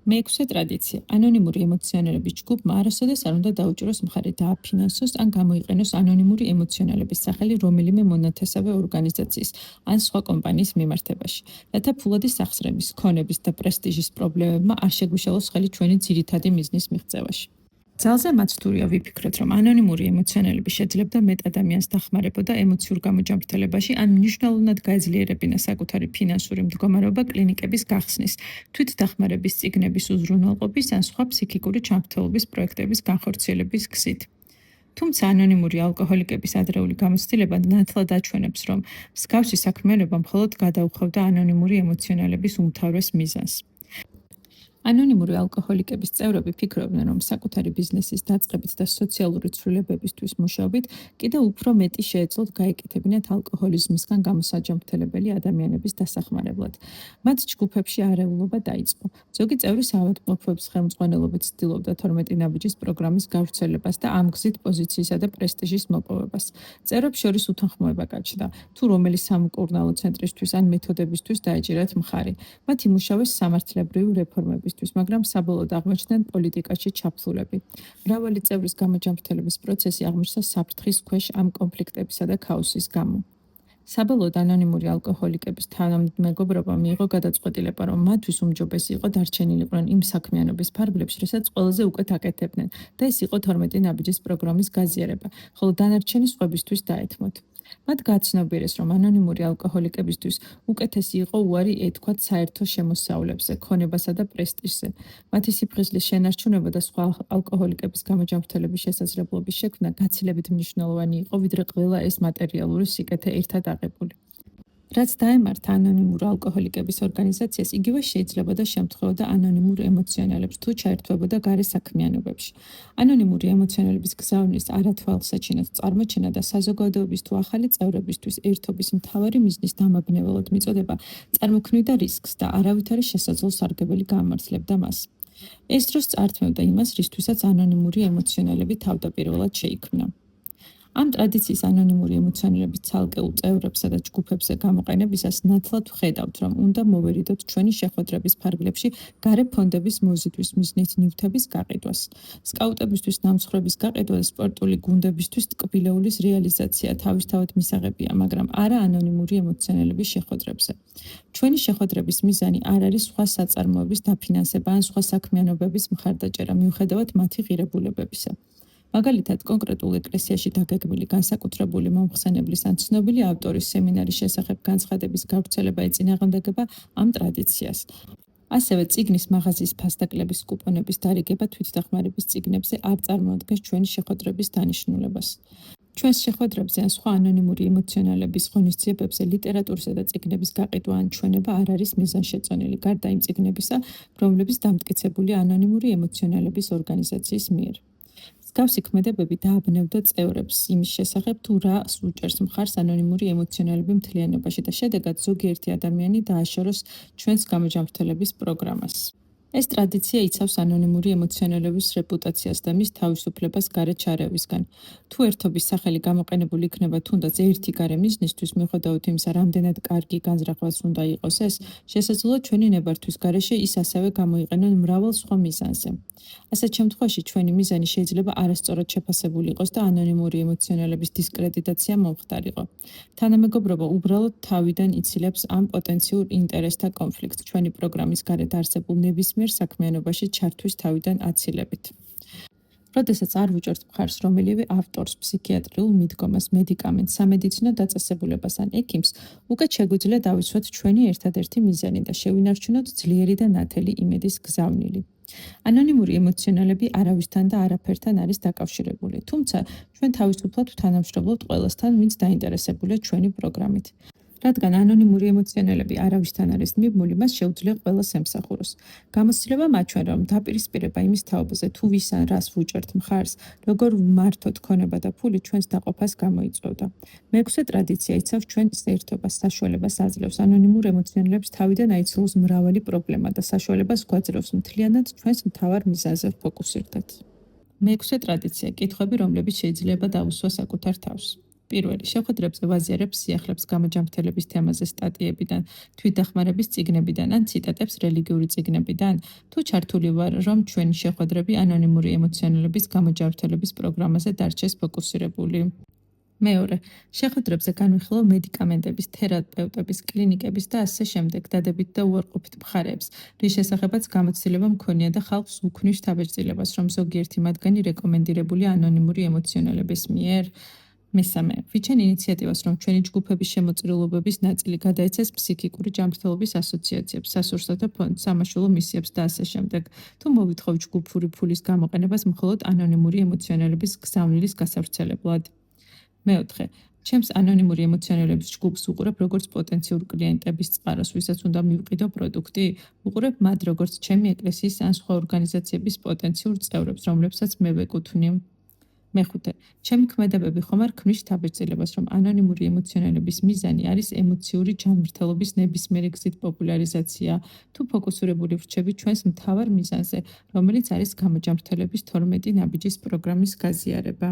მეექვსე ტრადიცია. ანონიმური ემოციონალების ჯგუფმა არასოდეს არ უნდა დაუჭიროს მხარი დააფინანსოს ან გამოიყენოს ანონიმური ემოციონალების სახელი რომელიმე მონათესავე ორგანიზაციის ან სხვა კომპანიის მიმართებაში, რათა ფულადი სახსრების, ქონების და პრესტიჟის პრობლემებმა არ შეგვიშალოს ხელი ჩვენი ძირითადი მიზნის მიღწევაში. ძალზე მაცდურია ვიფიქროთ, რომ ანონიმური ემოციონალები შეძლებდა მეტ ადამიანს დახმარებოდა ემოციურ გამოჯამრთელებაში ან მნიშვნელოვნად გაეძლიერებინა საკუთარი ფინანსური მდგომარეობა კლინიკების გახსნის, თვითდახმარების წიგნების უზრუნველყოფის ან სხვა ფსიქიკური ჩამქრთელობის პროექტების განხორციელების გზით. თუმცა ანონიმური ალკოჰოლიკების ადრეული გამოცდილება ნათლად აჩვენებს, რომ მსგავსი საქმიანობა მხოლოდ გადაუხვევდა ანონიმური ემოციონალების უმთავრეს მიზანს. ანონიმური ალკოჰოლიკების წევრები ფიქრობდნენ, რომ საკუთარი ბიზნესის დაწყებით და სოციალური ცვლილებებისთვის მუშაობით კიდევ უფრო მეტი შეეძლოთ გაეკეთებინათ ალკოჰოლიზმისგან გამოსაჯამრთელებელი ადამიანების დასახმარებლად. მათ ჯგუფებში არეულობა დაიწყო. ზოგი წევრი საავადმყოფოების ხელმძღვანელობით ცდილობდა 12 ნაბიჯის პროგრამის გავრცელებას და ამ გზით პოზიციისა და პრესტიჟის მოპოვებას. წევრებს შორის უთანხმოება გაჩნდა, თუ რომელი სამკურნალო ცენტრისთვის ან მეთოდებისთვის დაეჭირათ მხარი. მათ იმუშავეს სამართლებრივი რეფორმები, მაგრამ საბოლოოდ აღმოჩნდნენ პოლიტიკაში ჩაფლულები. მრავალი წევრის გამოჯამრთელების პროცესი აღმოჩნდა საფრთხის ქვეშ ამ კონფლიქტებისა და ქაოსის გამო. საბოლოოდ ანონიმური ალკოჰოლიკების თანამეგობრობა მიიღო გადაწყვეტილება, რომ მათთვის უმჯობესი იყო დარჩენილიყვნენ იმ საქმიანობის ფარგლებში, რასაც ყველაზე უკეთ აკეთებდნენ და ეს იყო 12 ნაბიჯის პროგრამის გაზიარება, ხოლო დანარჩენი სხვებისთვის დაეთმოთ. მათ გაცნობიერეს, რომ ანონიმური ალკოჰოლიკებისთვის უკეთესი იყო უარი ეთქვათ საერთო შემოსავლებზე, ქონებასა და პრესტიჟზე. მათი სიფხიზლის შენარჩუნება და სხვა ალკოჰოლიკების გამოჯამრთელების შესაძლებლობის შექმნა გაცილებით მნიშვნელოვანი იყო, ვიდრე ყველა ეს მატერიალური სიკეთე ერთად აღებული. რაც დაემართა ანონიმურ ალკოჰოლიკების ორგანიზაციას, იგივე შეიძლებოდა შემთხვევოდა ანონიმურ ემოციონალებს, თუ ჩაერთვებოდა გარე საქმიანობებში. ანონიმური ემოციონალების გზავნის არათვალსაჩინო წარმოჩენა და საზოგადოების თუ ახალი წევრებისთვის ერთობის მთავარი მიზნის დამაბნეველად მიწოდება წარმოქმნიდა რისკს და არავითარი შესაძლო სარგებელი გაამართლებდა მას. ეს დროს წართმევდა იმას, რისთვისაც ანონიმური ემოციონალები თავდაპირველად შეიქმნა. ამ ტრადიციის ანონიმური ემოციონალების ცალკეულ წევრებსა და ჯგუფებზე გამოყენებისას ნათლად ვხედავთ, რომ უნდა მოვერიდოთ ჩვენი შეხვედრების ფარგლებში გარე ფონდების მოზიდვის მიზნით ნივთების გაყიდვას. სკაუტებისთვის ნამსხვრების გაყიდვა და სპორტული გუნდებისთვის ტკბილეულის რეალიზაცია თავისთავად მისაღებია, მაგრამ არა ანონიმური ემოციონალების შეხვედრებზე. ჩვენი შეხვედრების მიზანი არ არის სხვა საწარმოების დაფინანსება ან სხვა საქმიანობების მხარდაჭერა, მიუხედავად მათი ღირებულებებისა. მაგალითად, კონკრეტულ ეკლესიაში დაგეგმილი განსაკუთრებული მომხსენებლის ან ცნობილი ავტორის სემინარის შესახებ განცხადების გავრცელება ეწინააღმდეგება ამ ტრადიციას. ასევე წიგნის მაღაზიის ფასდაკლების კუპონების დარიგება თვითდახმარების წიგნებზე არ წარმოადგენს ჩვენი შეხვედრების დანიშნულებას. ჩვენს შეხვედრებზე ან სხვა ანონიმური ემოციონალების ღონისძიებებზე ლიტერატურისა და წიგნების გაყიდვა ან ჩვენება არ არის მიზანშეწონილი, გარდა იმ წიგნებისა, რომლებიც დამტკიცებულია ანონიმური ემოციონალების ორგანიზაციის მიერ. მსგავსი ქმედებები დააბნევდა წევრებს იმის შესახებ, თუ რას უჭერს მხარს ანონიმური ემოციონალები მთლიანობაში და შედეგად ზოგიერთი ადამიანი დააშოროს ჩვენს გამოჯამრთელების პროგრამას. ეს ტრადიცია იცავს ანონიმური ემოციონალების რეპუტაციას და მის თავისუფლებას გარე ჩარევისგან. თუ ერთობის სახელი გამოყენებული იქნება თუნდაც ერთი გარე მიზნისთვის, მიუხედავად იმისა, რამდენად კარგი განზრახვაც უნდა იყოს ეს, შესაძლოა ჩვენი ნებართვის გარეშე ის ასევე გამოიყენონ მრავალ სხვა მიზანზე. ასეთ შემთხვევაში ჩვენი მიზანი შეიძლება არასწორად შეფასებული იყოს და ანონიმური ემოციონალების დისკრედიტაცია მომხდარიყო. თანამეგობრობა უბრალოდ თავიდან იცილებს ამ პოტენციურ ინტერესთა კონფლიქტს ჩვენი პროგრამის გარეთ არსებულ ნებისმიერ საქმიანობაში ჩართვის თავიდან აცილებით. როდესაც არ ვუჭერთ მხარს რომელივე ავტორს, ფსიქიატრიულ მიდგომას, მედიკამენტს, სამედიცინო დაწესებულებას ან ექიმს, უკეთ შეგვიძლია დავიცვათ ჩვენი ერთადერთი მიზანი და შევინარჩუნოთ ძლიერი და ნათელი იმედის გზავნილი. ანონიმური ემოციონალები არავისთან და არაფერთან არის დაკავშირებული, თუმცა ჩვენ თავისუფლად ვთანამშრომლობთ ყველასთან, ვინც დაინტერესებულია ჩვენი პროგრამით. რადგან ანონიმური ემოციონალები არავისთან არის მიბმული, მას შეუძლია ყველას ემსახუროს. გამოცდილება მაჩვენებდა, რომ დაპირისპირება იმის თაობაზე, თუ ვის ან რას ვუჭერთ მხარს, როგორ ვმართოთ ქონება და ფული ჩვენს დაყოფას გამოიწვევდა. მეექვსე ტრადიცია იცავს ჩვენს ერთობას, საშუალებას აძლევს ანონიმურ ემოციონალებს თავიდან აიცლოს მრავალი პრობლემა და საშუალებას გვაძლევს მთლიანად ჩვენს მთავარ მიზანზე ვფოკუსირდეთ. მეექვსე ტრადიცია, კითხვები, რომლებიც შეიძლება დავუსვა საკუთარ თავს. პირველი, შეხვედრებზე ვაზიარებ სიახლებს გამოჯანმრთელების თემაზე სტატიებიდან, თვითდახმარების წიგნებიდან ან ციტატებს რელიგიური წიგნებიდან. თუ ჩართული ვარ, რომ ჩვენი შეხვედრები ანონიმური ემოციონალების გამოჯანმრთელების პროგრამაზე დარჩეს ფოკუსირებული. მეორე, შეხვედრებზე განვიხილავ მედიკამენტების, თერაპევტების, კლინიკების და ასე შემდეგ დადებით და უარყოფით მხარეებს, რის შესახებაც გამოცდილება მქონია და ხალხს უქმნის თავერძილებას, რომ ზოგიერთი მათგანი რეკომენდირებული ანონიმური ემოციონალების მიერ. მესამე, ვიჩენ ინიციატივას, რომ ჩვენი ჯგუფების შემოწირულობების ნაწილი გადაეცეს ფსიქიკური ჯანმრთელობის ასოციაციებს, სასურსათო ფონდს, სამაშველო მისიებს და ასე შემდეგ. თუ მოვითხოვ ჯგუფური ფულის გამოყენებას მხოლოდ ანონიმური ემოციონალების გზავნილის გასავრცელებლად. მეოთხე, ჩემს ანონიმური ემოციონალების ჯგუფს უყურებ როგორც პოტენციურ კლიენტების წყაროს, ვისაც უნდა მივყიდო პროდუქტი, უყურებ მათ როგორც ჩემი ეკლესიის ან სხვა ორგანიზაციების პოტენციურ წევრებს, რომლებსაც მე ვეკუთვნი. მეხუთე, ჩემი ქმედებები ხომ არ ქმნის თავერძილებას, რომ ანონიმური ემოციონალების მიზანი არის ემოციური ჯანმრთელობის ნებისმიერი გზით პოპულარიზაცია, თუ ფოკუსირებული ვრჩები ჩვენს მთავარ მიზანზე, რომელიც არის გამოჯანმრთელების 12 ნაბიჯის პროგრამის გაზიარება.